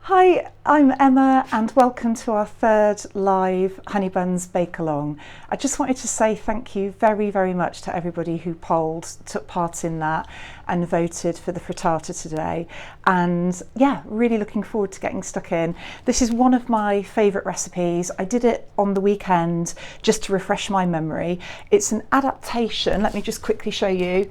Hi, I'm Emma and welcome to our third live Honeybuns Bake Along. I just wanted to say thank you very much to everybody who polled, took part in that and voted for the frittata today. And yeah, really looking forward to getting stuck in. This is one of my favourite recipes. I did it on the weekend just to refresh my memory. It's an adaptation. Let me just quickly show you.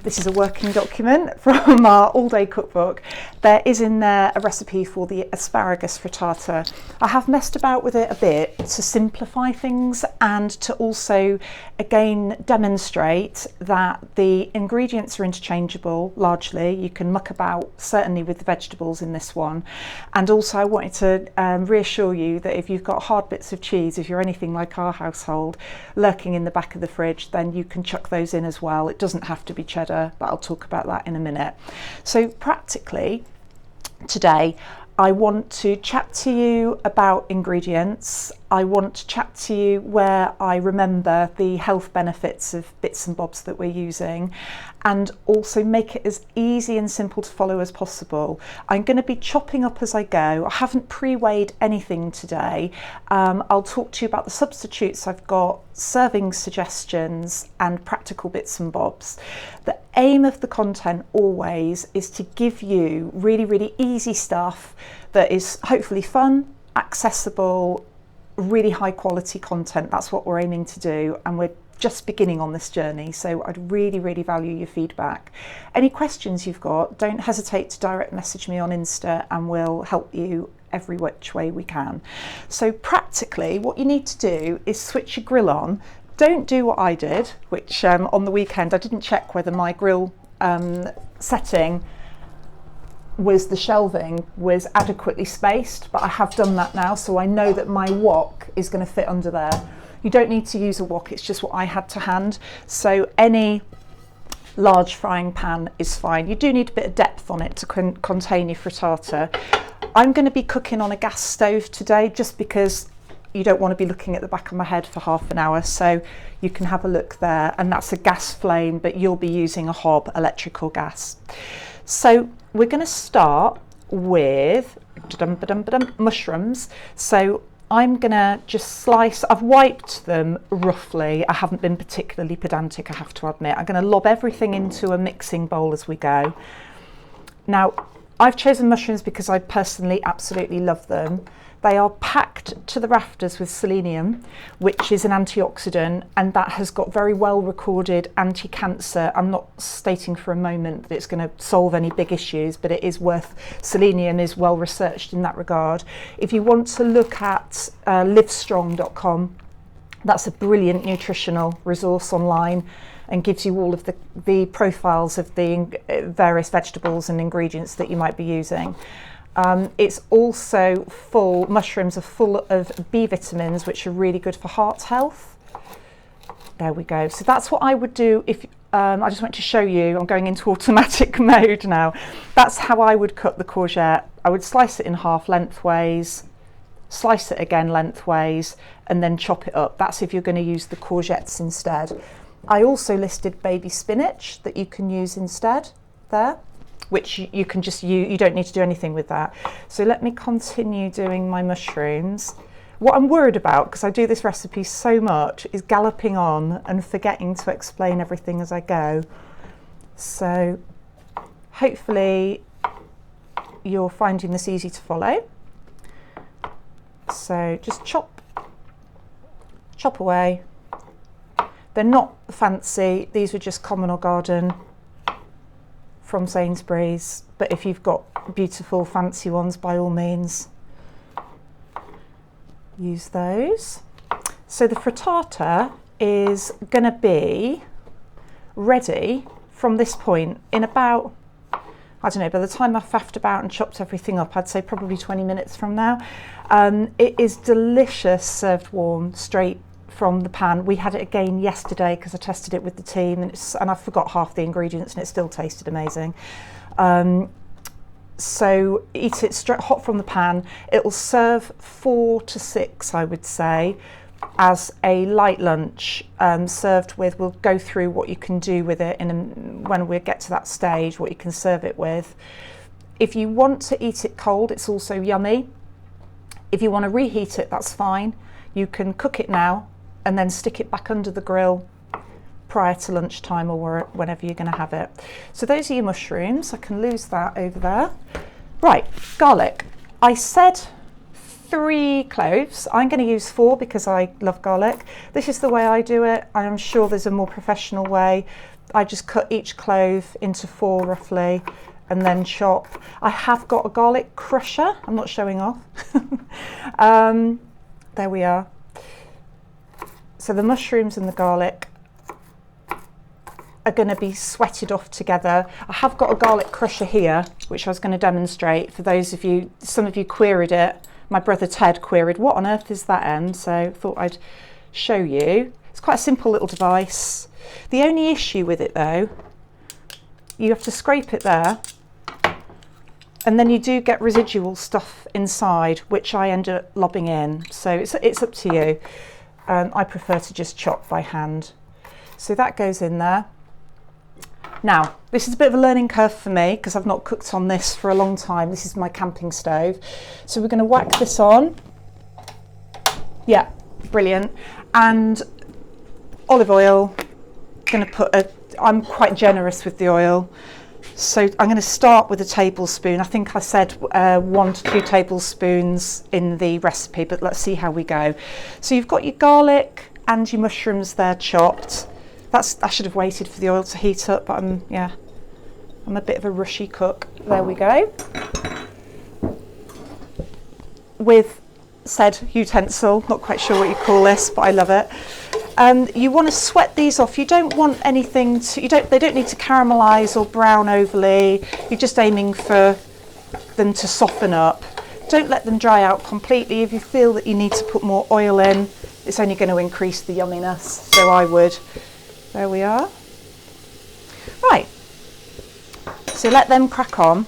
This is a working document from our all-day cookbook. There is in there a recipe for the asparagus frittata. I have messed about with it a bit to simplify things and to also again demonstrate that the ingredients are interchangeable largely. You can muck about certainly with the vegetables in this one, and also I wanted to reassure you that if you've got hard bits of cheese, if you're anything like our household, lurking in the back of the fridge, then you can chuck those in as well. It doesn't have to be cheddar, but I'll talk about that in a minute. So practically today I want to chat to you about ingredients. I want to chat to you where I remember the health benefits of bits and bobs that we're using, and also make it as easy and simple to follow as possible. I'm going to be chopping up as I go. I haven't pre-weighed anything today. I'll talk to you about the substitutes I've got, serving suggestions and practical bits and bobs. The aim of the content always is to give you really easy stuff that is hopefully fun, accessible, really high quality content. That's what we're aiming to do, and we're just beginning on this journey, so I'd really value your feedback. Any questions you've got, don't hesitate to direct message me on Insta and we'll help you every which way we can. So practically what you need to do is switch your grill on. Don't do what I did, which on the weekend I didn't check whether my grill setting was the shelving was adequately spaced, but I have done that now, so I know that my wok is going to fit under there. You don't need to use a wok, it's just what I had to hand. So any large frying pan is fine. You do need a bit of depth on it to contain your frittata. I'm going to be cooking on a gas stove today just because you don't want to be looking at the back of my head for half an hour, so you can have a look there, and that's a gas flame, but you'll be using a hob, electrical gas. So we're going to start with mushrooms. So I'm gonna just slice, I've wiped them roughly. I haven't been particularly pedantic, I have to admit. I'm gonna lob everything into a mixing bowl as we go. Now, I've chosen mushrooms because I personally absolutely love them. They are packed to the rafters with selenium, which is an antioxidant, and that has got very well recorded anti-cancer. I'm not stating for a moment that it's going to solve any big issues, but it is worth, selenium is well researched in that regard. If you want to look at livestrong.com, that's a brilliant nutritional resource online and gives you all of the profiles of the various vegetables and ingredients that you might be using. It's also full, mushrooms are full of B vitamins, which are really good for heart health. There we go. So that's what I would do if, I just want to show you, I'm going into automatic mode now. That's how I would cut the courgette. I would slice it in half lengthways, slice it again lengthways, and then chop it up. That's if you're going to use the courgettes instead. I also listed baby spinach that you can use instead there, which you can just use, you don't need to do anything with that. So let me continue doing my mushrooms. What I'm worried about, because I do this recipe so much, is galloping on and forgetting to explain everything as I go. So hopefully you're finding this easy to follow. So just chop away. They're not fancy, these were just common or garden from Sainsbury's, but if you've got beautiful fancy ones, by all means use those. So the frittata is going to be ready from this point in about, I don't know, by the time I've faffed about and chopped everything up, I'd say probably 20 minutes from now. It is delicious served warm, straight from the pan. We had it again yesterday because I tested it with the team, and I forgot half the ingredients and it still tasted amazing. So eat it straight hot from the pan. It will serve 4 to 6, I would say, as a light lunch, served with, we'll go through what you can do with it when we get to that stage, what you can serve it with. If you want to eat it cold, it's also yummy. If you want to reheat it, that's fine. You can cook it now and then stick it back under the grill prior to lunchtime or whenever you're going to have it. So those are your mushrooms. I can lose that over there. Right, garlic. I said 3 cloves. I'm going to use 4 because I love garlic. This is the way I do it. I'm sure there's a more professional way. I just cut each clove into 4 roughly and then chop. I have got a garlic crusher. I'm not showing off. There we are. So the mushrooms and the garlic are going to be sweated off together. I have got a garlic crusher here, which I was going to demonstrate for those of you, some of you queried it. My brother Ted queried, what on earth is that end? So I thought I'd show you. It's quite a simple little device. The only issue with it though, you have to scrape it there, and then you do get residual stuff inside, which I end up lobbing in. So it's up to you. I prefer to just chop by hand. So that goes in there. Now, this is a bit of a learning curve for me because I've not cooked on this for a long time. This is my camping stove. So we're going to whack this on. Yeah, brilliant. And olive oil. I'm quite generous with the oil. So I'm going to start with a tablespoon. I think I said 1 to 2 tablespoons in the recipe, but let's see how we go. So you've got your garlic and your mushrooms there chopped. I should have waited for the oil to heat up, but I'm a bit of a rushy cook. There we go. With said utensil, not quite sure what you call this, but I love it. You want to sweat these off. You don't want anything they don't need to caramelize or brown overly. You're just aiming for them to soften up. Don't let them dry out completely. If you feel that you need to put more oil in, it's only going to increase the yumminess. So I would. There we are. Right. So let them crack on.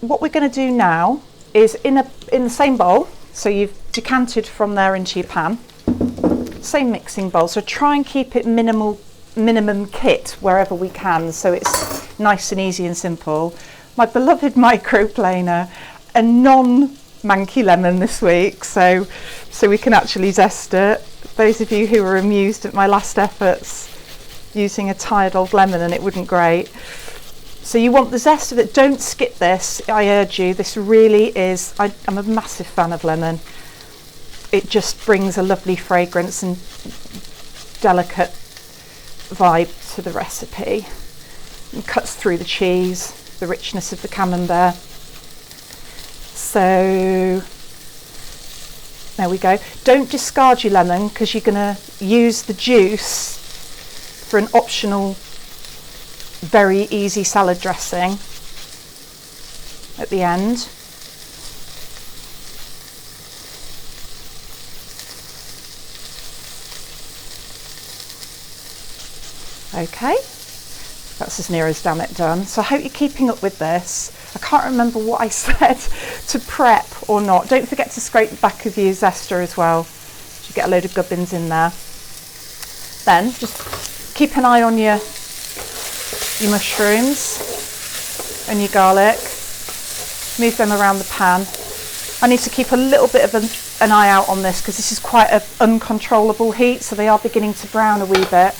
What we're going to do now is in the same bowl. So you've decanted from there into your pan. Same mixing bowl, so try and keep it minimum kit wherever we can, so it's nice and easy and simple. My beloved microplaner, a non-manky lemon this week, so we can actually zest it. Those of you who were amused at my last efforts using a tired old lemon and it wouldn't grate. So you want the zest of it. Don't skip this, I urge you. This really is, I'm a massive fan of lemon. It just brings a lovely fragrance and delicate vibe to the recipe. And cuts through the cheese, the richness of the Camembert. So there we go. Don't discard your lemon because you're going to use the juice for an optional, very easy salad dressing at the end. Okay, that's as near as damn it done. So I hope you're keeping up with this. I can't remember what I said to prep or not. Don't forget to scrape the back of your zester as well. You get a load of gubbins in there. Then just keep an eye on your mushrooms and your garlic. Move them around the pan. I need to keep a little bit of an eye out on this because this is quite an uncontrollable heat, so they are beginning to brown a wee bit.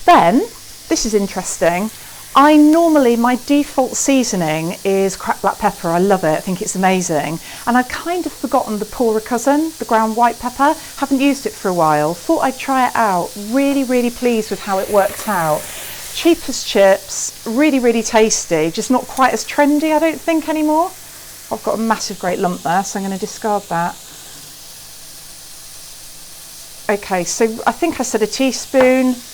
Then, this is interesting, my default seasoning is cracked black pepper. I love it, I think it's amazing. And I'd kind of forgotten the poorer cousin, the ground white pepper. Haven't used it for a while, thought I'd try it out. Really, really pleased with how it worked out. Cheap as chips, really, really tasty, just not quite as trendy, I don't think, anymore. I've got a massive great lump there, so I'm going to discard that. Okay, so I think I said a teaspoon-ish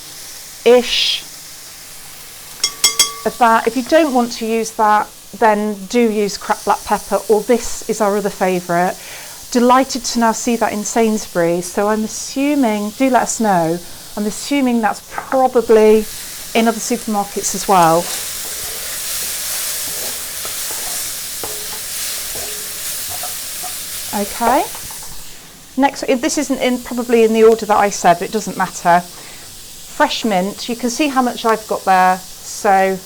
of that. If you don't want to use that, then do use cracked black pepper, or this is our other favourite. Delighted to now see that in Sainsbury's, so I'm assuming, do let us know, I'm assuming that's probably in other supermarkets as well. Okay, next, this isn't probably in the order that I said, but it doesn't matter. Fresh mint, you can see how much I've got there, so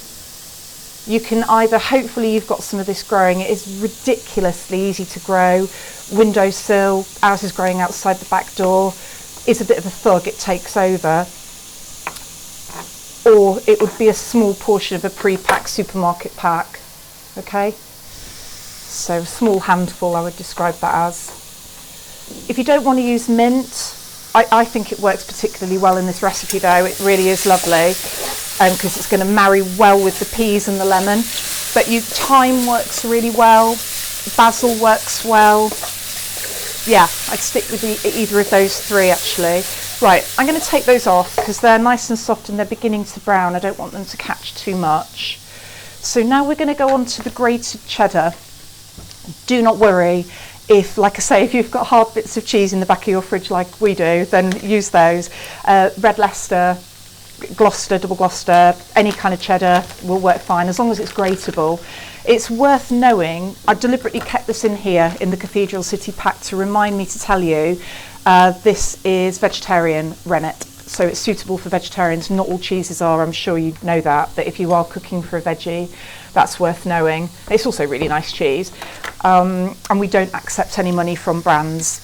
You can either, hopefully you've got some of this growing, it is ridiculously easy to grow, windowsill, ours is growing outside the back door, is a bit of a thug, it takes over, or it would be a small portion of a pre-packed supermarket pack, okay? So a small handful I would describe that as. If you don't want to use mint, I think it works particularly well in this recipe though, it really is lovely, because it's going to marry well with the peas and the lemon. But thyme works really well, basil works well. Yeah, I'd stick with either of those three actually. Right, I'm going to take those off because they're nice and soft and they're beginning to brown. I don't want them to catch too much. So now we're going to go on to the grated cheddar. Do not worry if, like I say, if you've got hard bits of cheese in the back of your fridge like we do, then use those. Red Leicester, Gloucester, double Gloucester, any kind of cheddar will work fine as long as it's grateable. It's worth knowing, I deliberately kept this in here in the Cathedral City pack to remind me to tell you, this is vegetarian rennet, so it's suitable for vegetarians. Not all cheeses are, I'm sure you know that, but if you are cooking for a veggie, that's worth knowing. It's also really nice cheese, and we don't accept any money from brands,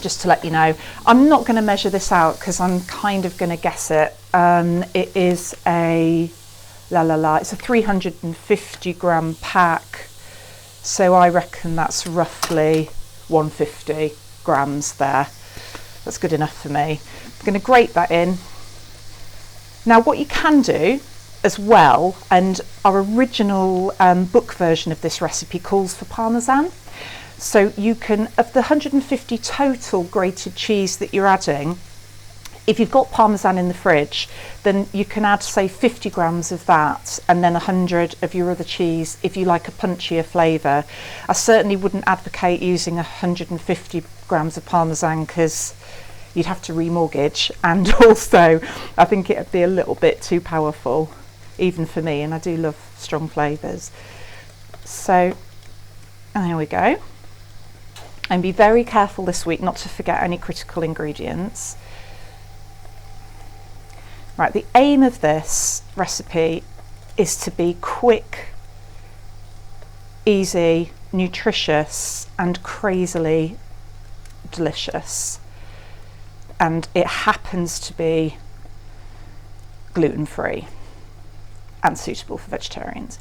just to let you know. I'm not going to measure this out because I'm kind of going to guess it. It is it's a 350 gram pack, so I reckon that's roughly 150 grams there. That's good enough for me. I'm going to grate that in. Now what you can do as well, and our original book version of this recipe calls for Parmesan, so you can, of the 150 total grated cheese that you're adding, if you've got Parmesan in the fridge, then you can add, say, 50 grams of that and then 100 of your other cheese if you like a punchier flavour. I certainly wouldn't advocate using 150 grams of Parmesan because you'd have to remortgage, and also I think it'd be a little bit too powerful, even for me, and I do love strong flavours. So there we go. And be very careful this week not to forget any critical ingredients. Right, the aim of this recipe is to be quick, easy, nutritious, and crazily delicious. And it happens to be gluten-free and suitable for vegetarians.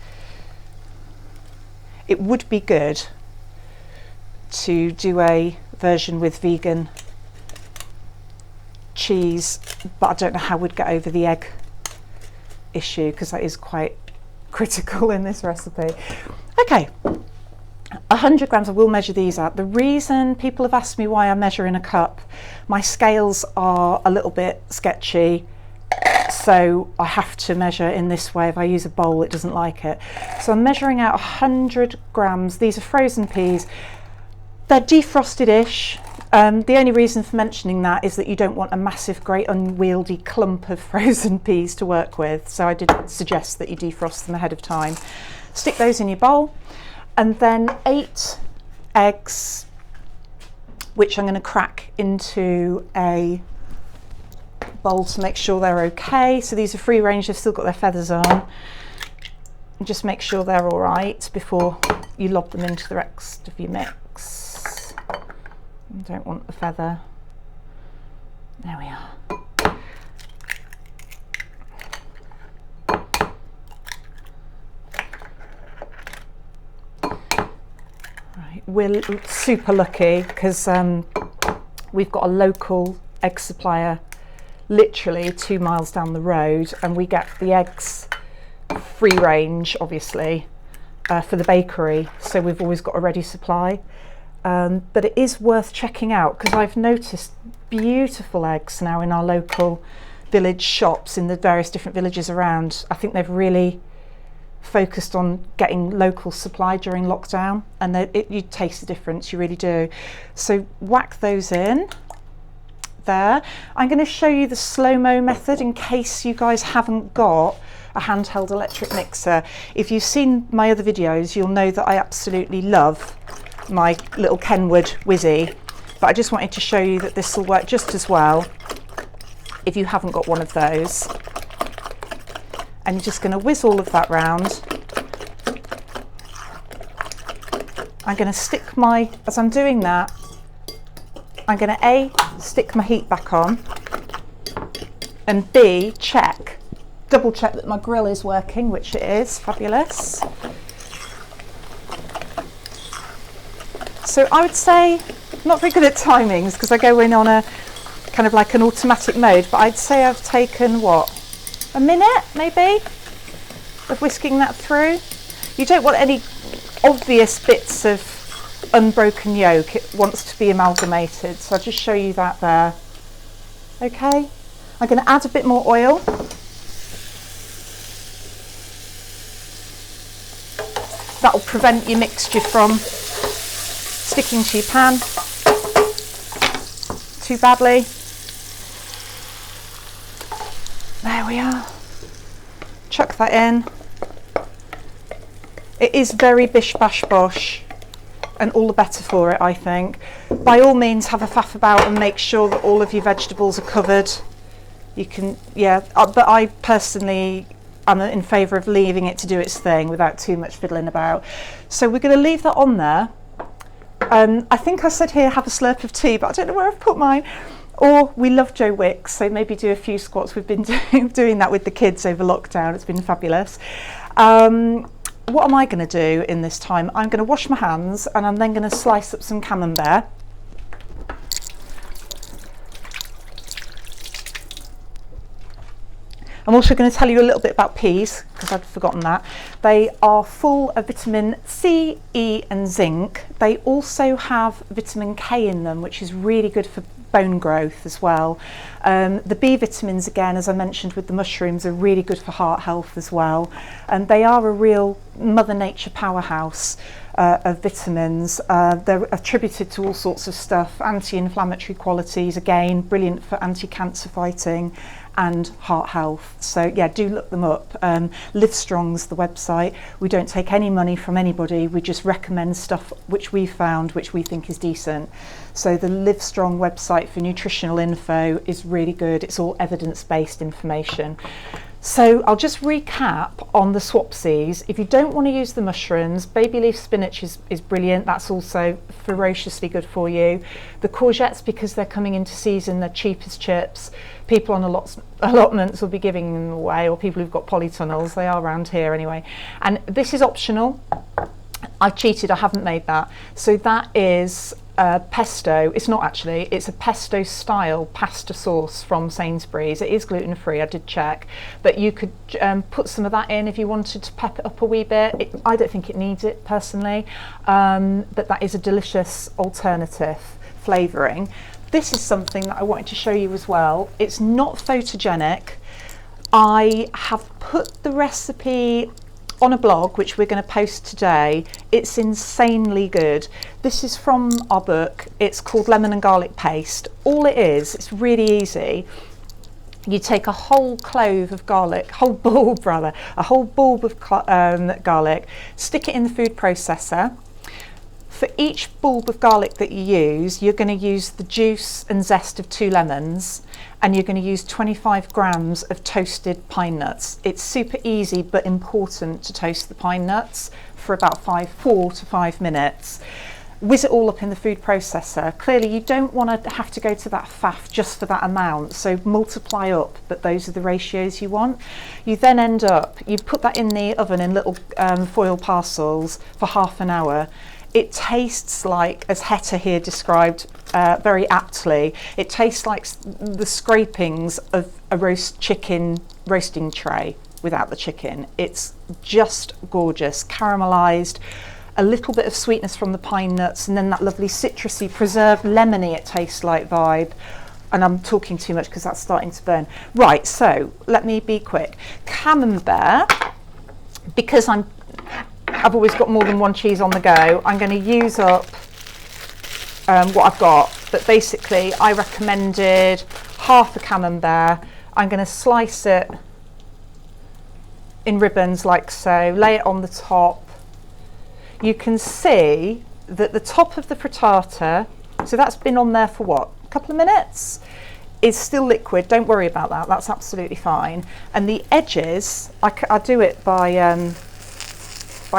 It would be good to do a version with vegan cheese, but I don't know how we'd get over the egg issue because that is quite critical in this recipe. Okay, 100 grams, I will measure these out. The reason people have asked me why I measure in a cup, my scales are a little bit sketchy, so I have to measure in this way. If I use a bowl, it doesn't like it. So I'm measuring out 100 grams. These are frozen peas. They're defrosted-ish. The only reason for mentioning that is that you don't want a massive, great, unwieldy clump of frozen peas to work with. So I did suggest that you defrost them ahead of time. Stick those in your bowl. And then 8 eggs, which I'm going to crack into a bowl to make sure they're okay. So these are free range, they've still got their feathers on. And just make sure they're all right before you lob them into the rest of your mix. Don't want the feather. There we are. Right, we're super lucky because we've got a local egg supplier literally 2 miles down the road, and we get the eggs free range, obviously, for the bakery, so we've always got a ready supply. But it is worth checking out because I've noticed beautiful eggs now in our local village shops in the various different villages around. I think they've really focused on getting local supply during lockdown, and you taste the difference, you really do. So whack those in there. I'm going to show you the slow-mo method in case you guys haven't got a handheld electric mixer. If you've seen my other videos, you'll know that I absolutely love my little Kenwood Whizzy, but I just wanted to show you that this will work just as well if you haven't got one of those. And you're just going to whiz all of that round. I'm going to stick my, as I'm doing that, I'm going to A, stick my heat back on, and B, double check that my grill is working, which it is. Fabulous. So I would say, I'm not very good at timings because I go in on a kind of like an automatic mode, but I'd say I've taken what, a minute maybe of whisking that through. You don't want any obvious bits of unbroken yolk, it wants to be amalgamated, so I'll just show you that there. Okay, I'm going to add a bit more oil. That will prevent your mixture from sticking to your pan too badly. There we are. Chuck that in. It is very bish bash bosh, and all the better for it, I think. By all means, have a faff about and make sure that all of your vegetables are covered. You can, yeah, but I personally am in favour of leaving it to do its thing without too much fiddling about. So we're going to leave that on there. I think I said here have a slurp of tea, but I don't know where I've put mine. Or we love Joe Wicks, so maybe do a few squats. We've been doing that with the kids over lockdown. It's been fabulous. What am I going to do in this time? I'm going to wash my hands and I'm then going to slice up some Camembert. I'm also going to tell you a little bit about peas, because I'd forgotten that. They are full of vitamin C, E and zinc. They also have vitamin K in them, which is really good for bone growth as well. The B vitamins, again, as I mentioned with the mushrooms, are really good for heart health as well. And they are a real Mother Nature powerhouse of vitamins. They're attributed to all sorts of stuff, anti-inflammatory qualities, again, brilliant for anti-cancer fighting and heart health. So yeah, do look them up. Livestrong's the website. We don't take any money from anybody. We just recommend stuff which we found, which we think is decent. So the Livestrong website for nutritional info is really good. It's all evidence-based information. So I'll just recap on the swapsies. If you don't want to use the mushrooms, baby leaf spinach is brilliant. That's also ferociously good for you. The courgettes, because they're coming into season, they're cheap as chips. People on allotments will be giving them away, or people who've got polytunnels. They are around here anyway. And this is optional. I cheated, I haven't made that. So that is pesto. It's not actually, it's a pesto style pasta sauce from Sainsbury's. It is gluten free, I did check, but you could put some of that in if you wanted to pep it up a wee bit. I don't think it needs it personally, but that is a delicious alternative flavouring. This is something that I wanted to show you as well. It's not photogenic. I have put the recipe on a blog, which we're going to post today. It's insanely good. This is from our book. It's called Lemon and Garlic Paste. All it is, it's really easy. You take a whole clove of garlic, a whole bulb of garlic, stick it in the food processor. For each bulb of garlic that you use, you're going to use the juice and zest of 2 lemons, and you're going to use 25 grams of toasted pine nuts. It's super easy but important to toast the pine nuts for about 4 to 5 minutes. Whiz it all up in the food processor. Clearly you don't want to have to go to that faff just for that amount, so multiply up, but those are the ratios you want. You then end up, you put that in the oven in little foil parcels for half an hour. It tastes like, as Hetta here described very aptly, it tastes like the scrapings of a roast chicken roasting tray without the chicken. It's just gorgeous, caramelised, a little bit of sweetness from the pine nuts, and then that lovely citrusy, preserved, lemony it tastes like vibe. And I'm talking too much because that's starting to burn. Right, so let me be quick. Camembert, because I've always got more than one cheese on the go, I'm going to use up what I've got, but basically I recommended half a Camembert. I'm going to slice it in ribbons like so, lay it on the top. You can see that the top of the frittata, so that's been on there for what, a couple of minutes, is still liquid. Don't worry about that, that's absolutely fine. And the edges, I do it by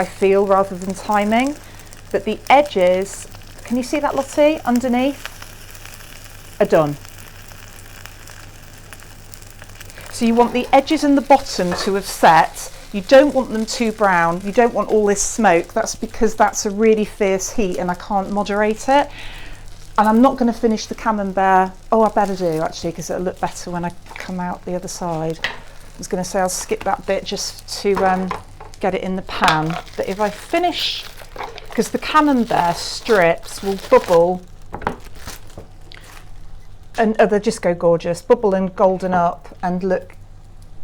feel rather than timing. but the edges, can you see that, Lottie, underneath, are done. So you want the edges and the bottom to have set. You don't want them too brown. You don't want all this smoke. That's because that's a really fierce heat and I can't moderate it. And I'm not going to finish the Camembert. Oh, I better do actually, because it'll look better when I come out the other side. I was going to say I'll skip that bit just to get it in the pan. But if I finish, because the Camembert strips will bubble, and they just go gorgeous, bubble and golden up and look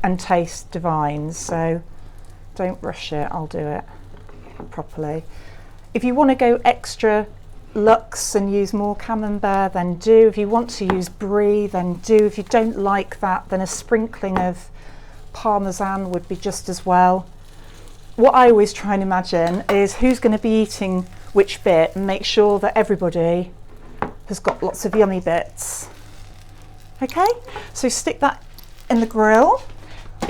and taste divine. So don't rush it, I'll do it properly. If you want to go extra luxe and use more Camembert, then do. If you want to use brie, then do. If you don't like that, then a sprinkling of Parmesan would be just as well. What I always try and imagine is who's going to be eating which bit and make sure that everybody has got lots of yummy bits. Okay, so stick that in the grill.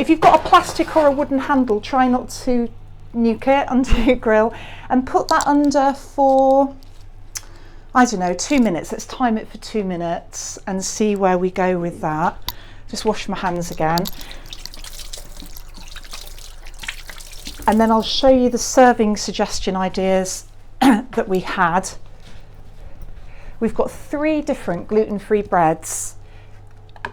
If you've got a plastic or a wooden handle, try not to nuke it under your grill, and put that under for, I don't know, 2 minutes. Let's time it for 2 minutes and see where we go with that. Just wash my hands again. And then I'll show you the serving suggestion ideas that we had. We've got 3 different gluten-free breads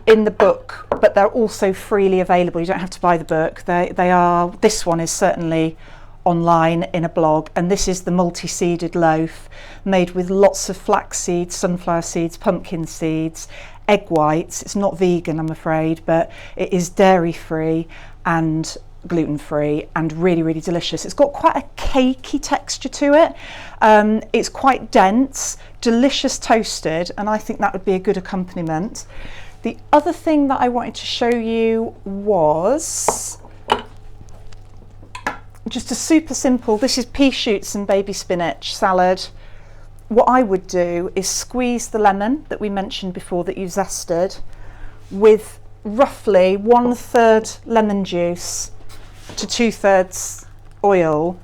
in the book, but they're also freely available. You don't have to buy the book. They are, this one is certainly online in a blog, and this is the multi-seeded loaf made with lots of flax seeds, sunflower seeds, pumpkin seeds, egg whites. It's not vegan, I'm afraid, but it is dairy free and gluten free and really, really delicious. It's got quite a cakey texture to it. It's quite dense, delicious toasted, and I think that would be a good accompaniment. The other thing that I wanted to show you was just a super simple, this is pea shoots and baby spinach salad. What I would do is squeeze the lemon that we mentioned before that you zested with roughly 1/3 lemon juice to 2/3 oil.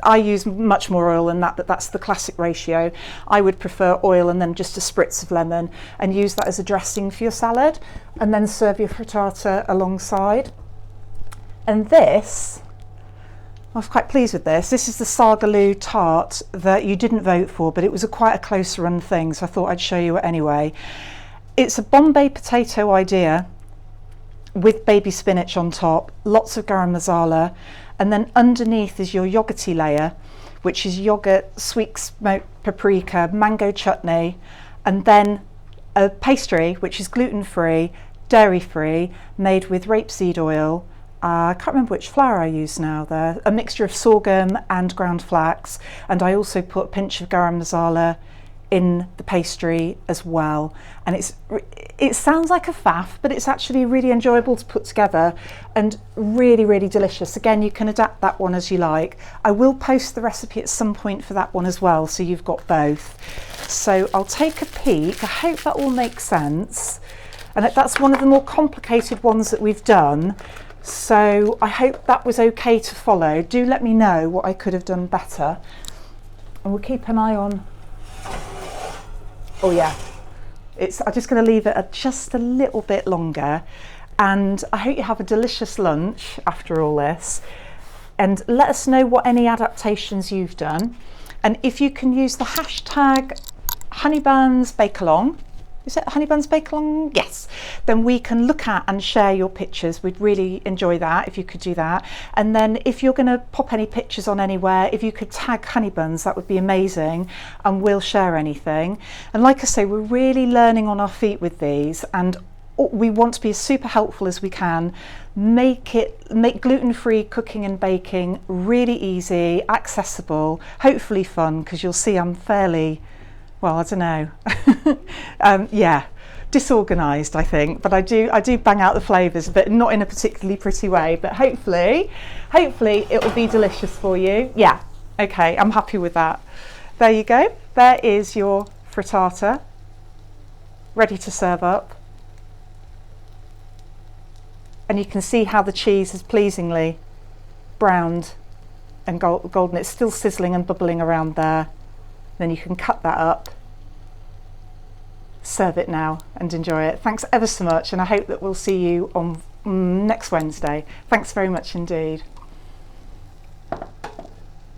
I use much more oil than that, but that's the classic ratio. I would prefer oil and then just a spritz of lemon, and use that as a dressing for your salad, and then serve your frittata alongside. And this, I was quite pleased with this. This is the Sagaloo tart that you didn't vote for, but it was quite a close run thing, so I thought I'd show you it anyway. It's a Bombay potato idea with baby spinach on top, lots of garam masala, and then underneath is your yogurty layer, which is yogurt, sweet smoked paprika, mango chutney, and then a pastry which is gluten-free, dairy-free, made with rapeseed oil. I can't remember which flour I use now there, a mixture of sorghum and ground flax, and I also put a pinch of garam masala in the pastry as well. And it sounds like a faff, but it's actually really enjoyable to put together and really, really delicious. Again, you can adapt that one as you like. I will post the recipe at some point for that one as well, so you've got both. So I'll take a peek. I hope that all makes sense. And that's one of the more complicated ones that we've done. So I hope that was okay to follow. Do let me know what I could have done better. And we'll keep an eye on. Oh yeah, I'm just going to leave it just a little bit longer, and I hope you have a delicious lunch after all this, and let us know what any adaptations you've done, and if you can use the hashtag Honeybuns Bake Along. Is it Honeybuns Bake Along? Yes. Then we can look at and share your pictures. We'd really enjoy that if you could do that. And then if you're going to pop any pictures on anywhere, if you could tag Honeybuns, that would be amazing, and we'll share anything. And like I say, we're really learning on our feet with these, and we want to be as super helpful as we can. Make gluten-free cooking and baking really easy, accessible, hopefully fun, because you'll see I'm fairly, well, I don't know. Yeah, disorganised, I think, but I do bang out the flavours, but not in a particularly pretty way. But hopefully it will be delicious for you. Yeah, okay, I'm happy with that. There you go. There is your frittata, ready to serve up. And you can see how the cheese has pleasingly browned and golden. It's still sizzling and bubbling around there. Then you can cut that up, serve it now and enjoy it. Thanks ever so much, and I hope that we'll see you on next Wednesday. Thanks very much indeed.